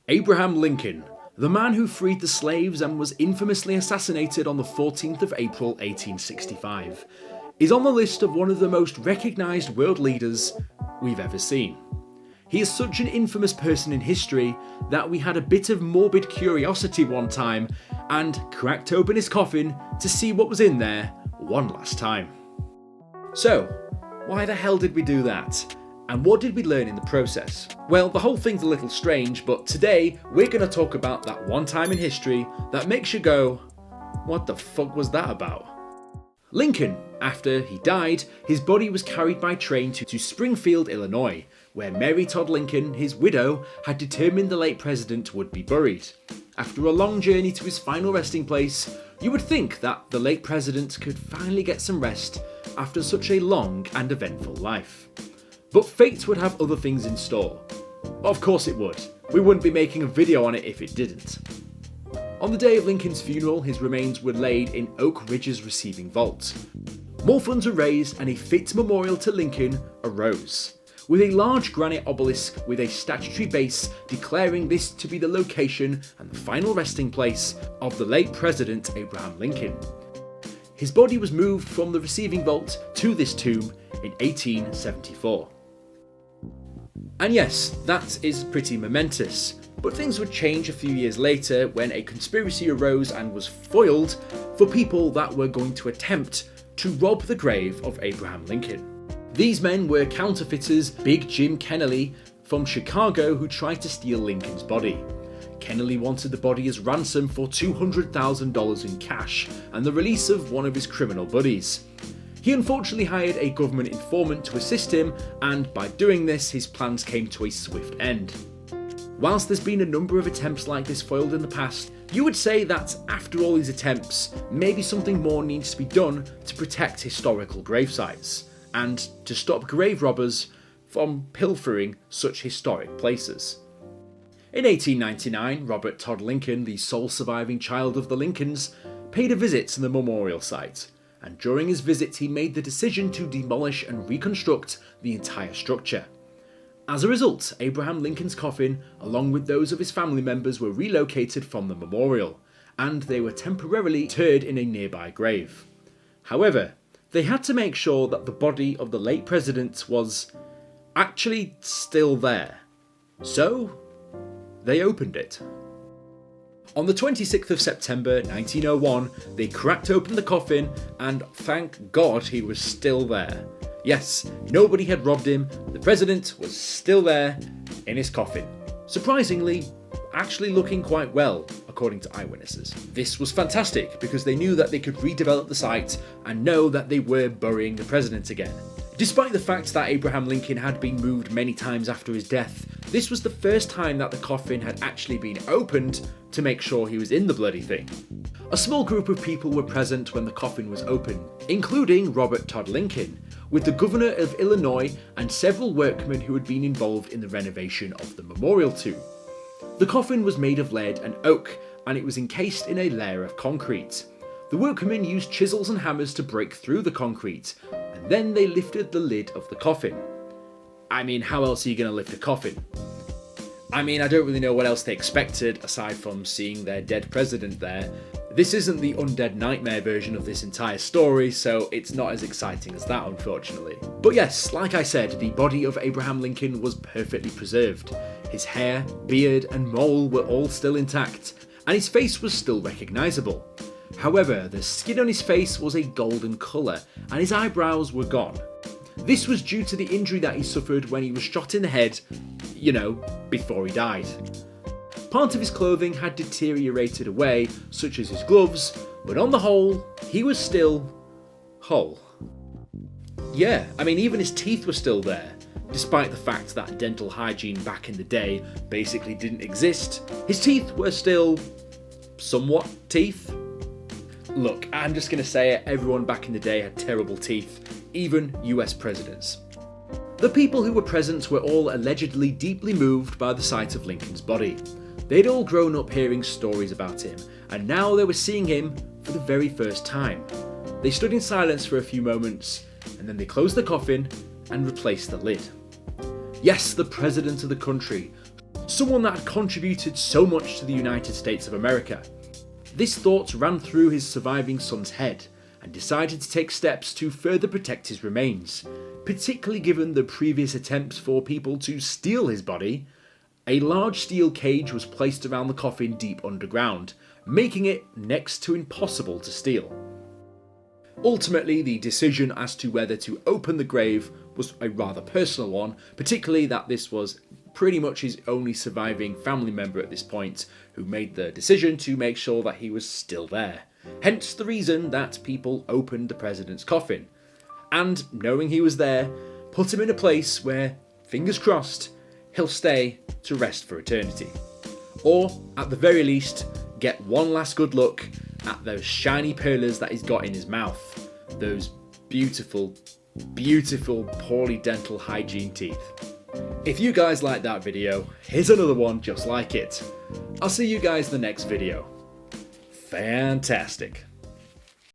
Abraham Lincoln, the man who freed the slaves and was infamously assassinated on the 14th of April 1865, is on the list of one of the most recognised world leaders we've ever seen. He is such an infamous person in history that we had a bit of morbid curiosity one time and cracked open his coffin to see what was in there one last time. So, why the hell did we do that? And what did we learn in the process? Well, the whole thing's a little strange, but today we're going to talk about that one time in history that makes you go, what the fuck was that about? Lincoln, after he died, his body was carried by train to Springfield, Illinois, where Mary Todd Lincoln, his widow, had determined the late president would be buried. After a long journey to his final resting place, you would think that the late president could finally get some rest after such a long and eventful life. But fate would have other things in store. Of course it would. We wouldn't be making a video on it if it didn't. On the day of Lincoln's funeral, his remains were laid in Oak Ridge's receiving vault. More funds were raised and a fit memorial to Lincoln arose, with a large granite obelisk with a statutory base declaring this to be the location and the final resting place of the late President Abraham Lincoln. His body was moved from the receiving vault to this tomb in 1874. And yes, that is pretty momentous, but things would change a few years later when a conspiracy arose and was foiled for people that were going to attempt to rob the grave of Abraham Lincoln. These men were counterfeiters Big Jim Kennelly from Chicago who tried to steal Lincoln's body. Kennelly wanted the body as ransom for $200,000 in cash and the release of one of his criminal buddies. He unfortunately hired a government informant to assist him, and by doing this, his plans came to a swift end. Whilst there's been a number of attempts like this foiled in the past, you would say that after all these attempts, maybe something more needs to be done to protect historical gravesites, and to stop grave robbers from pilfering such historic places. In 1899, Robert Todd Lincoln, the sole surviving child of the Lincolns, paid a visit to the memorial site, and during his visit he made the decision to demolish and reconstruct the entire structure. As a result, Abraham Lincoln's coffin, along with those of his family members, were relocated from the memorial, and they were temporarily interred in a nearby grave. However, they had to make sure that the body of the late president was actually still there. So, they opened it. On the 26th of September 1901, they cracked open the coffin and thank God he was still there. Yes, nobody had robbed him, the president was still there in his coffin. Surprisingly, actually looking quite well, according to eyewitnesses. This was fantastic because they knew that they could redevelop the site and know that they were burying the president again. Despite the fact that Abraham Lincoln had been moved many times after his death, this was the first time that the coffin had actually been opened to make sure he was in the bloody thing. A small group of people were present when the coffin was opened, including Robert Todd Lincoln, with the governor of Illinois and several workmen who had been involved in the renovation of the memorial tomb. The coffin was made of lead and oak, and it was encased in a layer of concrete. The workmen used chisels and hammers to break through the concrete, and then they lifted the lid of the coffin. I mean, how else are you going to lift a coffin? I mean, I don't really know what else they expected aside from seeing their dead president there. This isn't the Undead Nightmare version of this entire story, so it's not as exciting as that, unfortunately. But yes, like I said, the body of Abraham Lincoln was perfectly preserved. His hair, beard, and mole were all still intact, and his face was still recognisable. However, the skin on his face was a golden colour, and his eyebrows were gone. This was due to the injury that he suffered when he was shot in the head, before he died. Part of his clothing had deteriorated away, such as his gloves, but on the whole, he was still whole. Yeah, I mean, even his teeth were still there. Despite the fact that dental hygiene back in the day basically didn't exist, his teeth were still somewhat teeth. Look, I'm just going to say it, everyone back in the day had terrible teeth, even US presidents. The people who were present were all allegedly deeply moved by the sight of Lincoln's body. They'd all grown up hearing stories about him, and now they were seeing him for the very first time. They stood in silence for a few moments, and then they closed the coffin and replaced the lid. Yes, the president of the country, someone that had contributed so much to the United States of America. This thought ran through his surviving son's head, and decided to take steps to further protect his remains, particularly given the previous attempts for people to steal his body. A large steel cage was placed around the coffin deep underground, making it next to impossible to steal. Ultimately, the decision as to whether to open the grave was a rather personal one, particularly that this was pretty much his only surviving family member at this point, who made the decision to make sure that he was still there. Hence the reason that people opened the president's coffin, and knowing he was there, put him in a place where, fingers crossed, he'll stay to rest for eternity. Or, at the very least, get one last good look at those shiny pearlers that he's got in his mouth. Those beautiful, beautiful poorly dental hygiene teeth. If you guys like that video, here's another one just like it. I'll see you guys in the next video. Fantastic.